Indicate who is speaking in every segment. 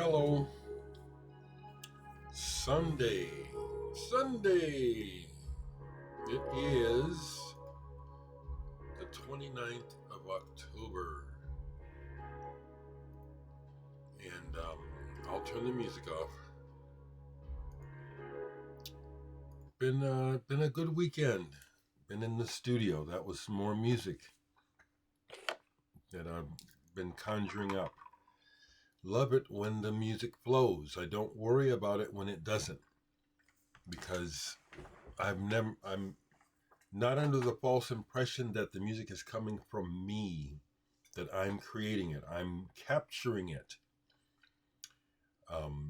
Speaker 1: Hello, Sunday. Sunday. It is the 29th of October. And I'll turn the music off. Been a good weekend. Been in the studio. That was some more music that I've been conjuring up. Love it when the music flows. I don't worry about it when it doesn't, because I'm not under the false impression that the music is coming from me, that I'm creating it, I'm capturing it.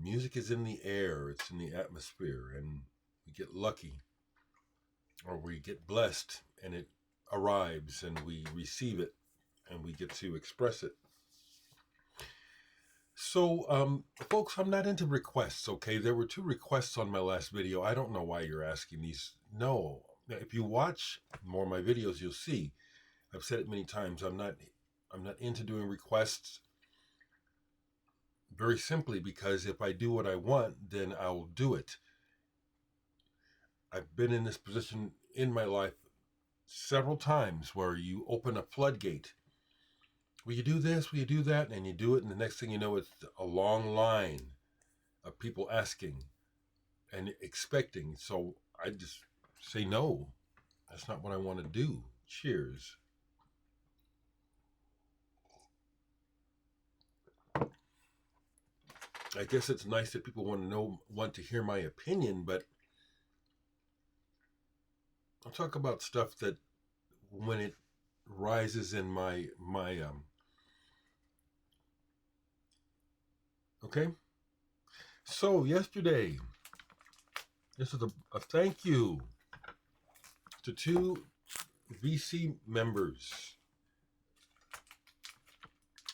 Speaker 1: Music is in the air, it's in the atmosphere, and we get lucky, or we get blessed, and it arrives, and we receive it, and we get to express it. So, folks, I'm not into requests, okay? There were 2 requests on my last video. I don't know why you're asking these. No. If you watch more of my videos, you'll see. I've said it many times. I'm not into doing requests, very simply because if I do what I want, then I will do it. I've been in this position in my life several times where you open a floodgate. Will you do this? Will you do that? And you do it, and the next thing you know, it's a long line of people asking and expecting. So I just say no. That's not what I want to do. Cheers. I guess it's nice that people want to hear my opinion, but I'll talk about stuff that when it rises in my okay. So yesterday, this is a thank you to 2 VC members.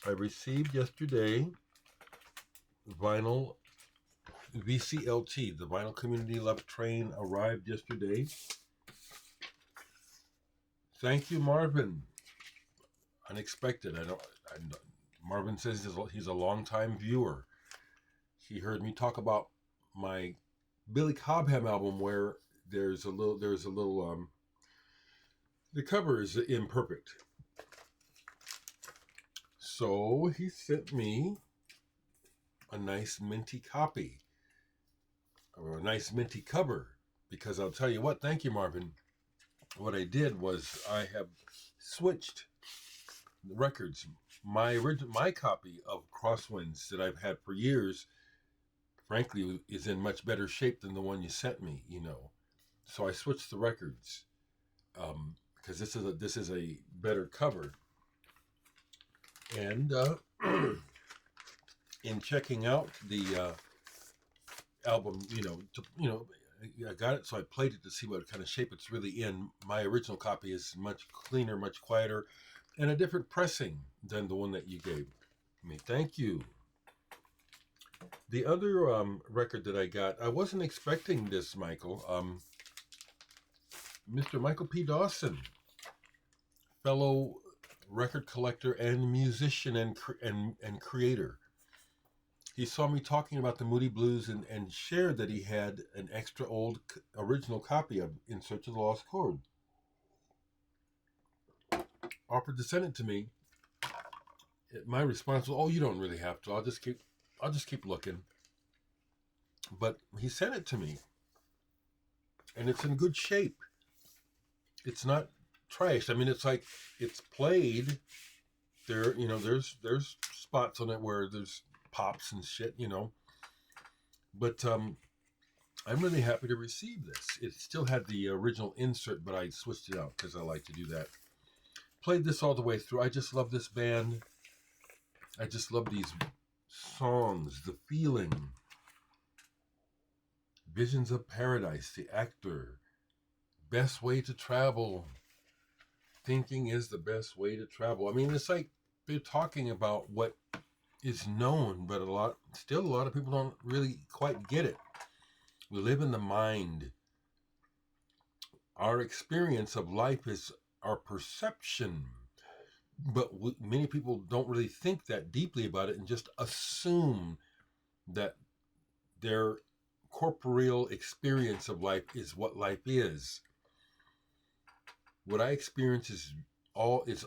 Speaker 1: I received yesterday vinyl VCLT, the Vinyl Community Love Train, arrived yesterday. Thank you, Marvin. Unexpected. Marvin says he's a longtime viewer. He heard me talk about my Billy Cobham album where there's a little the cover is imperfect. So he sent me a nice minty copy, or a nice minty cover, because I'll tell you what, thank you, Marvin. What I did was I have switched the records. My copy of Crosswinds that I've had for years, frankly, is in much better shape than the one you sent me, So I switched the records because this is a better cover. And in checking out the album, I got it, so I played it to see what kind of shape it's really in. My original copy is much cleaner, much quieter, and a different pressing than the one that you gave me. Thank you. The other record that I got, I wasn't expecting this, Michael. Mr. Michael P. Dawson, fellow record collector and musician and creator. He saw me talking about the Moody Blues and shared that he had an extra old original copy of In Search of the Lost Chord. Offered to send it to me. My response was, "Oh, you don't really have to. I'll just keep looking." But he sent it to me, and it's in good shape. It's not trashed. I mean, it's played. There's spots on it where there's pops and shit, But I'm really happy to receive this. It still had the original insert, but I switched it out because I like to do that. Played this all the way through. I just love this band. I just love these songs, the feeling. Visions of Paradise, The Actor, Best Way to Travel. Thinking is the best way to travel. I mean, it's like they're talking about what is known, but a lot of people don't really quite get it. We live in the mind. Our experience of life is our perception, but many people don't really think that deeply about it and just assume that their corporeal experience of life is what life is. What I experience is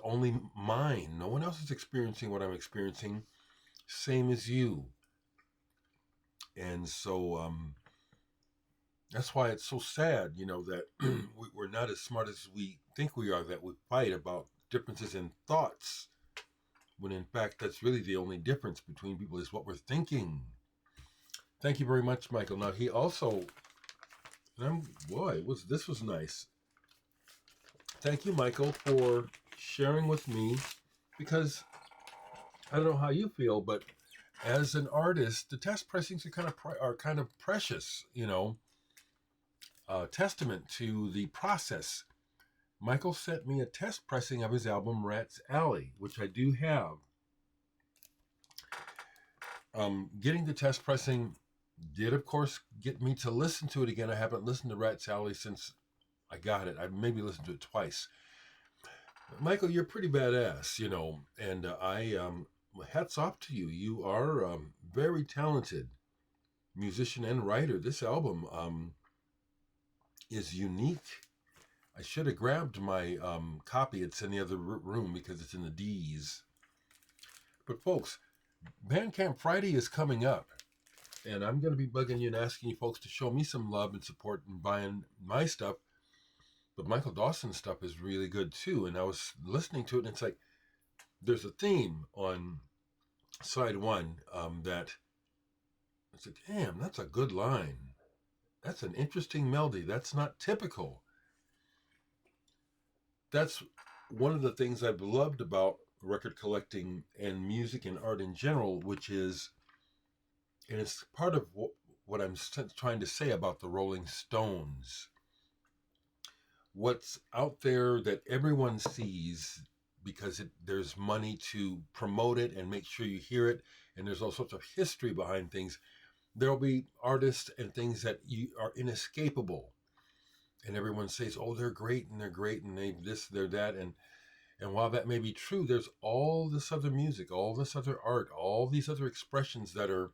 Speaker 1: only mine. No one else is experiencing what I'm experiencing, same as you. And so that's why it's so sad, that we're not as smart as we think we are, that we fight about differences in thoughts, when in fact that's really the only difference between people is what we're thinking. Thank you very much, Michael. Now he also, this was nice. Thank you, Michael, for sharing with me, because I don't know how you feel, but as an artist, the test pressings are kind of precious, testament to the process. Michael sent me a test pressing of his album Rat's Alley, which I do have. Getting the test pressing did, of course, get me to listen to it again. I haven't listened to Rat's Alley since I got it. I maybe listened to it twice. Michael, you're pretty badass, and hats off to you. You are very talented musician and writer. This album is unique. I should have grabbed my copy. It's in the other room because it's in the D's. But folks, Bandcamp Friday is coming up, and I'm going to be bugging you and asking you folks to show me some love and support in buying my stuff. But Michael Dawson's stuff is really good too. And I was listening to it, and it's like there's a theme on side one that I said, damn, that's a good line. That's an interesting melody. That's not typical. That's one of the things I've loved about record collecting and music and art in general, which is, and it's part of what I'm trying to say about the Rolling Stones. What's out there that everyone sees because there's money to promote it and make sure you hear it, and there's all sorts of history behind things. There'll be artists and things that are inescapable, and everyone says, oh, they're great and they this, they're that, and while that may be true, there's all this other music, all this other art, all these other expressions that are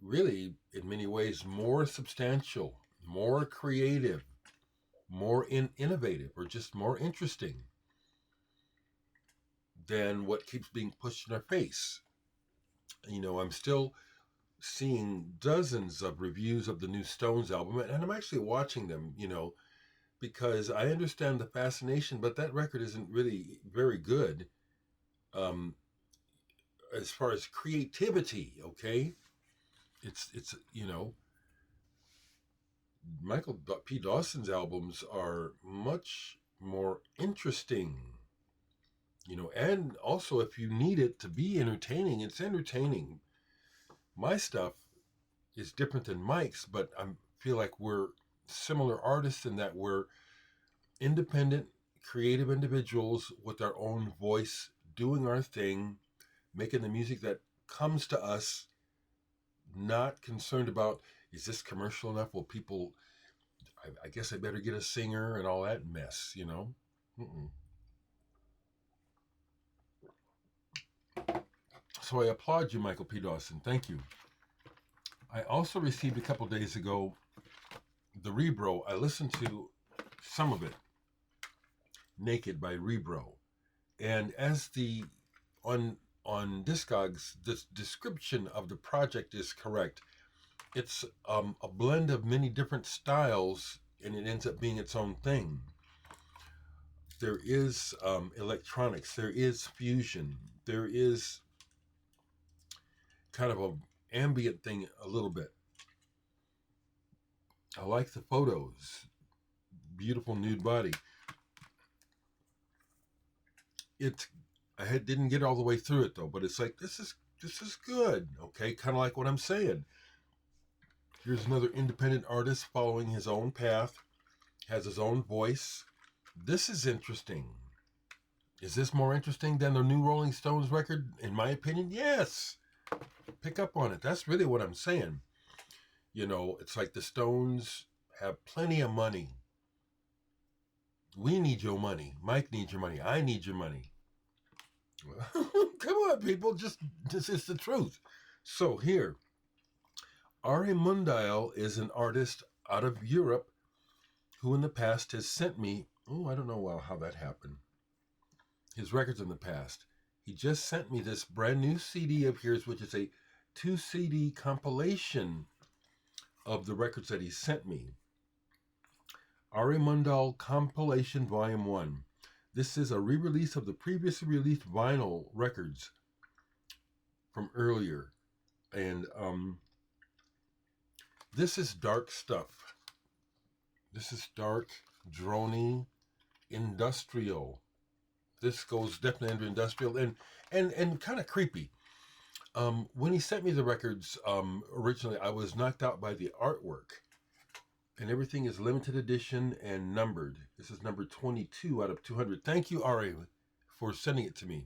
Speaker 1: really, in many ways, more substantial, more creative, more innovative, or just more interesting than what keeps being pushed in our face. I'm still seeing dozens of reviews of the new Stones album, and I'm actually watching them, because I understand the fascination, but that record isn't really very good as far as creativity, okay? It's Michael P. Dawson's albums are much more interesting, and also if you need it to be entertaining, it's entertaining. My stuff is different than Mike's, but I feel like we're similar artists in that we're independent, creative individuals with our own voice, doing our thing, making the music that comes to us, not concerned about, is this commercial enough? Will people, I guess I better get a singer and all that mess, Mm-mm. So I applaud you, Michael P. Dawson. Thank you. I also received a couple days ago the Rebro. I listened to some of it, Naked by Rebro. And as the on Discogs, the description of the project is correct. It's a blend of many different styles, and it ends up being its own thing. There is electronics, there is fusion, there is kind of an ambient thing a little bit. I like the photos. Beautiful nude body. I didn't get all the way through it though, but it's like this is good. Okay, kind of like what I'm saying. Here's another independent artist following his own path, has his own voice. This is interesting. Is this more interesting than the new Rolling Stones record? In my opinion, yes. Pick up on it. That's really what I'm saying. It's like the Stones have plenty of money. We need your money. Mike needs your money. I need your money. Come on, people. This is the truth. So here, R.A. Mundal is an artist out of Europe who in the past has sent me, I don't know how that happened, his records in the past. He just sent me this brand new CD of his, which is a 2 CD compilation of the records that he sent me. R.A. Mundal Compilation Volume 1. This is a re-release of the previously released vinyl records from earlier. And this is dark stuff. This is dark, drony, industrial. This goes definitely under industrial and kind of creepy. When he sent me the records originally, I was knocked out by the artwork. And everything is limited edition and numbered. This is number 22 out of 200. Thank you, Ari, for sending it to me.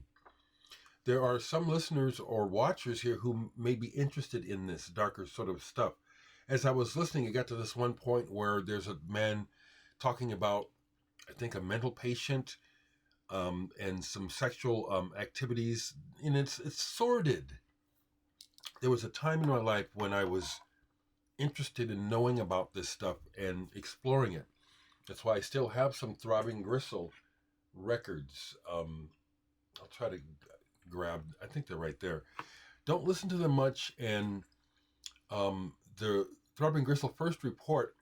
Speaker 1: There are some listeners or watchers here who may be interested in this darker sort of stuff. As I was listening, it got to this one point where there's a man talking about, I think, a mental patient and some sexual activities. And it's sordid. There was a time in my life when I was interested in knowing about this stuff and exploring it. That's why I still have some Throbbing Gristle records. I'll try to grab, I think they're right there. Don't listen to them much, and the Throbbing Gristle First Report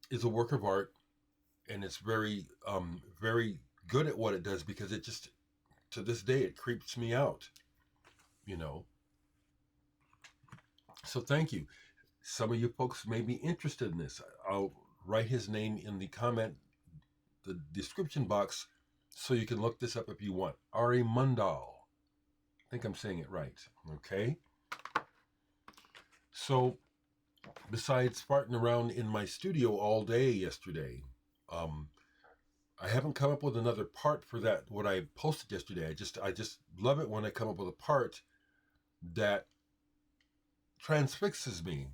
Speaker 1: is a work of art, and it's very, very good at what it does, because it just, to this day, it creeps me out, So thank you. Some of you folks may be interested in this. I'll write his name in the description box, so you can look this up if you want. R.A. Mundal. I think I'm saying it right. Okay? So, besides farting around in my studio all day yesterday, I haven't come up with another part for that, what I posted yesterday. I just love it when I come up with a part that transfixes me,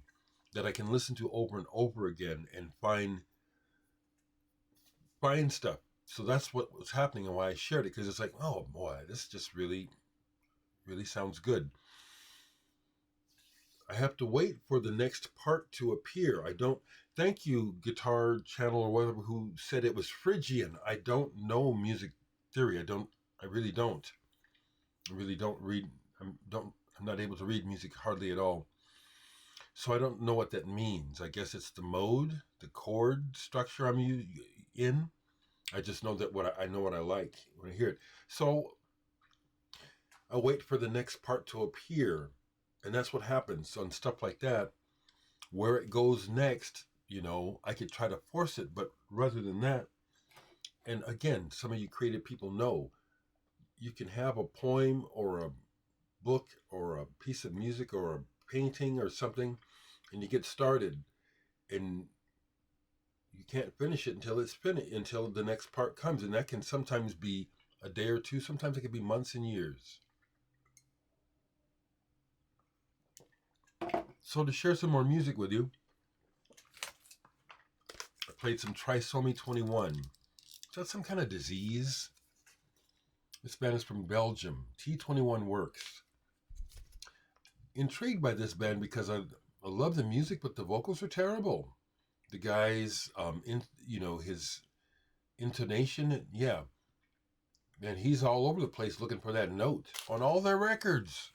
Speaker 1: that I can listen to over and over again and find stuff. So that's what was happening and why I shared it, because it's like, oh boy, this just really, really sounds good. I have to wait for the next part to appear. Thank you, Guitar Channel or whatever, who said it was Phrygian. I don't know music theory. I really don't read. I'm not able to read music hardly at all. So I don't know what that means. I guess it's the mode, the chord structure I'm in. I just know that I know what I like when I hear it. So I'll wait for the next part to appear. And that's what happens on stuff like that. Where it goes next, I could try to force it. But rather than that, and again, some of you creative people know, you can have a poem or a book or a piece of music or a painting or something, and you get started, and you can't finish it until it's finished, until the next part comes. And that can sometimes be a day or two. Sometimes it can be months and years. So to share some more music with you, I played some Trisomie 21. Is that some kind of disease? This band is from Belgium. T21 Works. Intrigued by this band because I love the music, but the vocals are terrible. The guy's, his intonation, yeah. And he's all over the place looking for that note on all their records.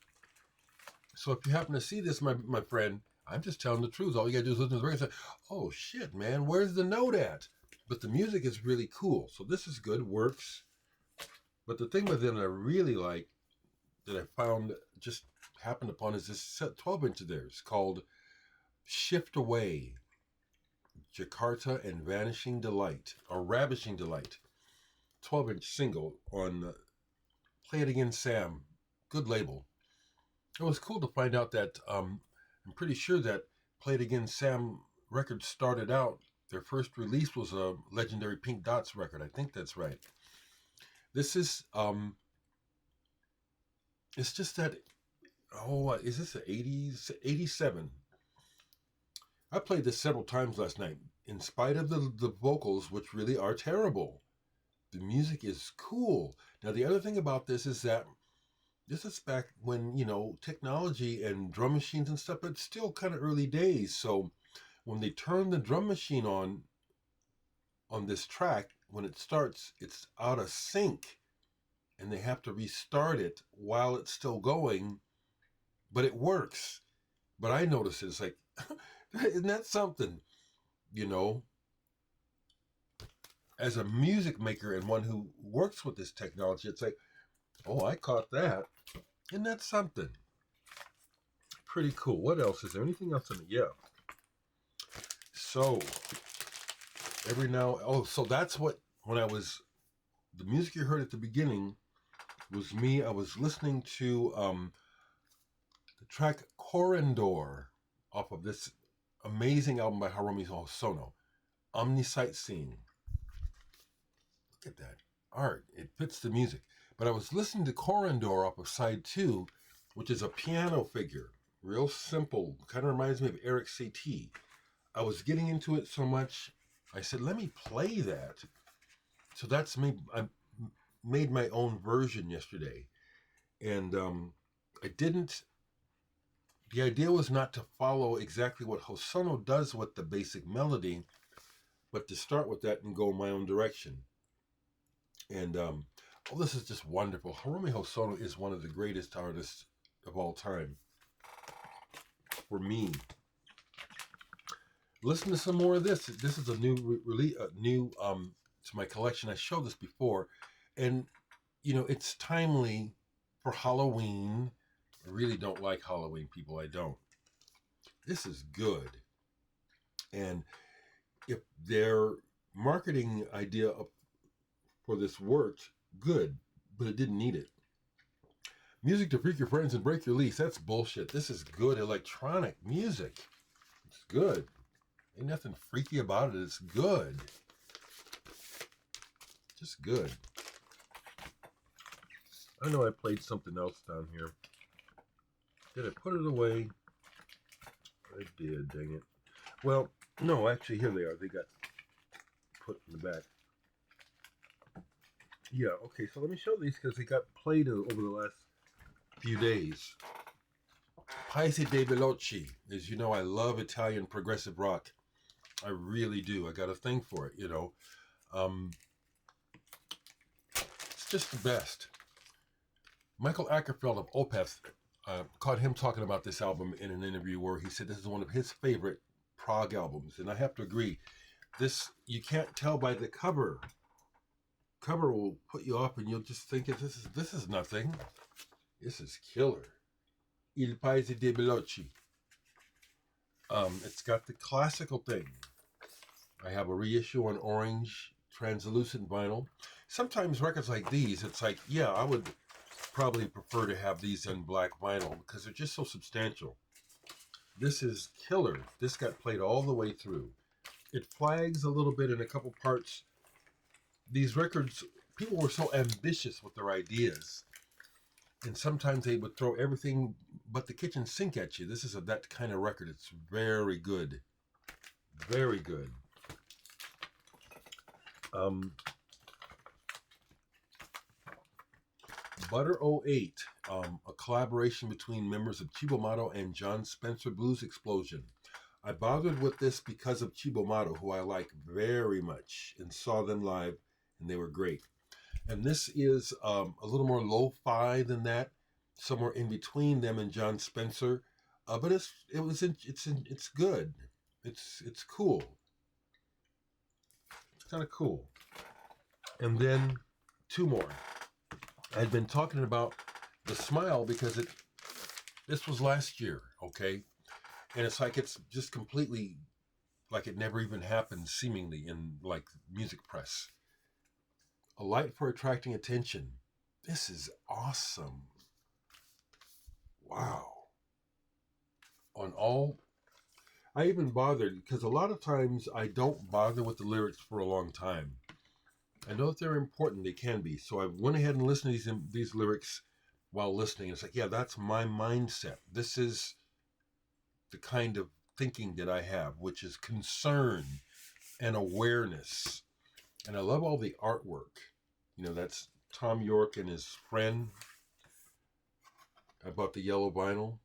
Speaker 1: So if you happen to see this, my friend, I'm just telling the truth. All you gotta do is listen to the record and say, oh shit, man, where's the note at? But the music is really cool. So this is good, works. But the thing with them that I really like, that I found, just happened upon, is this 12-inch of theirs called Shift Away, Jakarta and Vanishing Delight, or Ravishing Delight. 12-inch single on Play It Again Sam. Good label. It was cool to find out that I'm pretty sure that Play It Again Sam records started out, their first release was a legendary Pink Dots record. I think that's right. This is, it's just that, is this the 80s? 87. I played this several times last night. In spite of the vocals, which really are terrible, the music is cool. Now, the other thing about this is that this is back when, technology and drum machines and stuff, but it's still kind of early days. So when they turn the drum machine on this track, when it starts, it's out of sync and they have to restart it while it's still going, but it works. But I notice it's like, isn't that something? You know, as a music maker and one who works with this technology, it's like, oh, I caught that. Isn't that something? Pretty cool. What else? Is there anything else in it? Yeah. So, so that's when the music you heard at the beginning was me. I was listening to the track Corridor off of this amazing album by Haruomi Hosono, Omni Sightseeing. Look at that art. It fits the music. But I was listening to Corridor off of side 2, which is a piano figure. Real simple. Kind of reminds me of Eric CT. I was getting into it so much, I said, let me play that. So that's me. I made my own version yesterday. And I didn't. The idea was not to follow exactly what Hosono does with the basic melody, but to start with that and go my own direction. And this is just wonderful. Haruomi Hosono is one of the greatest artists of all time. For me. Listen to some more of this. This is a new release, to my collection. I showed this before, and it's timely for Halloween. I really don't like Halloween, people. I don't. This is good, and if their marketing idea for this worked, good, but it didn't need it. Music to freak your friends and break your lease. That's bullshit. This is good electronic music. It's good. Ain't nothing freaky about it. It's good. Just good. I know I played something else down here. Did I put it away? I did, dang it. Well, no, actually, here they are. They got put in the back. Yeah, okay, so let me show these because they got played over the last few days. Paese de Balocchi. As you know, I love Italian progressive rock. I really do. I got a thing for it, It's just the best. Michael Ackerfeld of Opeth caught him talking about this album in an interview where he said this is one of his favorite prog albums. And I have to agree. This, you can't tell by the cover. Cover will put you off and you'll just think this is nothing. This is killer. Il Paese de Balocchi. It's got the classical thing. I have a reissue on orange translucent vinyl. Sometimes records like these, it's like, yeah, I would probably prefer to have these in black vinyl because they're just so substantial. This is killer. This got played all the way through. It flags a little bit in a couple parts. These records, people were so ambitious with their ideas. And sometimes they would throw everything but the kitchen sink at you. This is that kind of record. It's very good. Very good. Butter 08, a collaboration between members of Cibomato and John Spencer Blues Explosion. I bothered with this because of Cibomato, who I like very much, and saw them live, and they were great. And this is a little more lo-fi than that, somewhere in between them and John Spencer. But it's good. It's cool. It's kind of cool. And then 2 more. I'd been talking about the Smile because this was last year, okay? And it's like it's just completely like it never even happened, seemingly, in like music press. A light for attracting attention. This is awesome. Wow. I even bothered because a lot of times I don't bother with the lyrics for a long time. I know that they're important. They can be. So I went ahead and listened to these lyrics while listening. It's like, yeah, that's my mindset. This is the kind of thinking that I have, which is concern and awareness. And I love all the artwork. That's Tom York and his friend. I bought the yellow vinyl.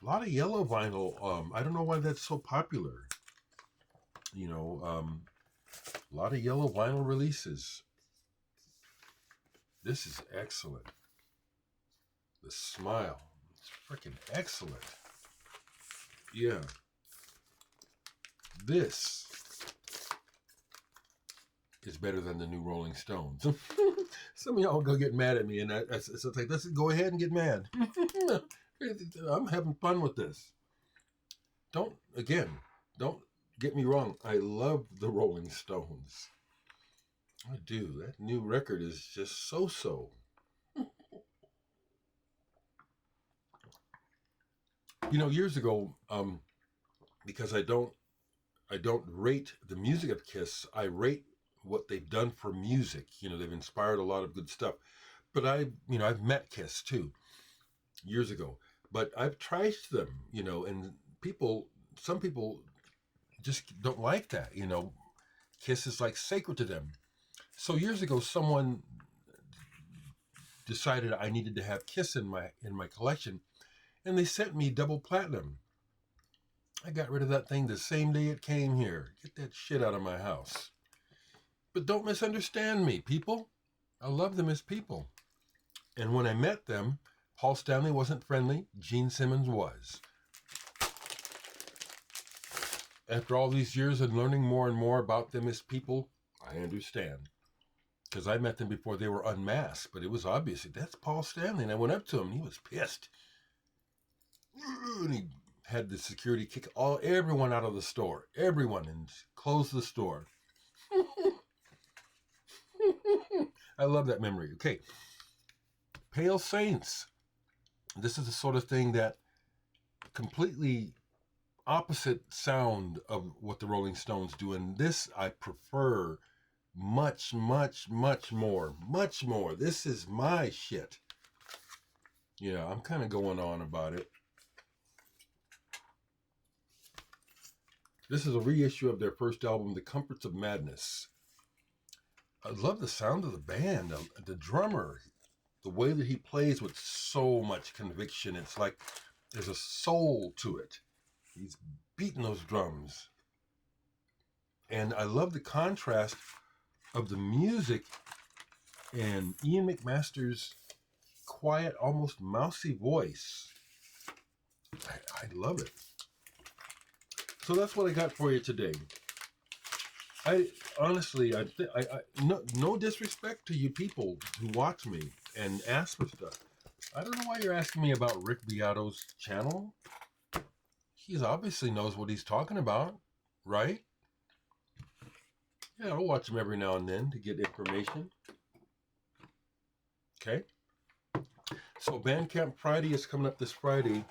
Speaker 1: A lot of yellow vinyl. I don't know why that's so popular. You know, a lot of yellow vinyl releases. This is excellent. The smile. It's freaking excellent. Yeah. This is better than the new Rolling Stones. Some of y'all go get mad at me, and it's like, let's go ahead and get mad. I'm having fun with this. Don't get me wrong. I love the Rolling Stones. I do. That new record is just so. You know, years ago, because I don't rate the music of Kiss. I rate what they've done for music. You know, they've inspired a lot of good stuff. But I've met Kiss too, years ago. But I've trashed them, you know, and some people just don't like that, you know. Kiss is like sacred to them. So years ago, someone decided I needed to have Kiss in my collection, and they sent me double platinum. I got rid of that thing the same day it came here. Get that shit out of my house. But don't misunderstand me, people. I love them as people. And when I met them, Paul Stanley wasn't friendly. Gene Simmons was. After all these years and learning more and more about them as people, I understand. Because I met them before they were unmasked, but it was obvious that's Paul Stanley. And I went up to him and he was pissed. And he had the security kick everyone out of the store. Everyone, and close the store. I love that memory. Okay. Pale Saints. This is the sort of thing that completely opposite sound of what the Rolling Stones do. And this I prefer much more. Much more. This is my shit. Yeah, I'm kind of going on about it. This is a reissue of their first album, The Comforts of Madness. I love the sound of the band, the drummer, the way that he plays with so much conviction. It's like there's a soul to it. He's beating those drums. And I love the contrast of the music and Ian McMaster's quiet, almost mousy voice. I love it. So that's what I got for you today. I honestly, no disrespect to you people who watch me and ask for stuff. I don't know why you're asking me about Rick Beato's channel. He obviously knows what he's talking about, right? Yeah, I'll watch him every now and then to get information. Okay. So Bandcamp Friday is coming up this Friday.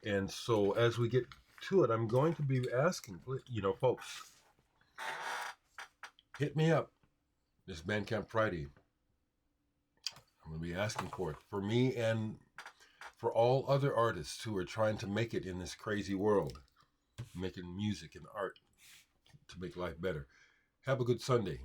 Speaker 1: And so as we get to it, I'm going to be asking, you know, folks, hit me up this Bandcamp Friday. I'm going to be asking for it for me and for all other artists who are trying to make it in this crazy world, making music and art to make life better. Have a good Sunday.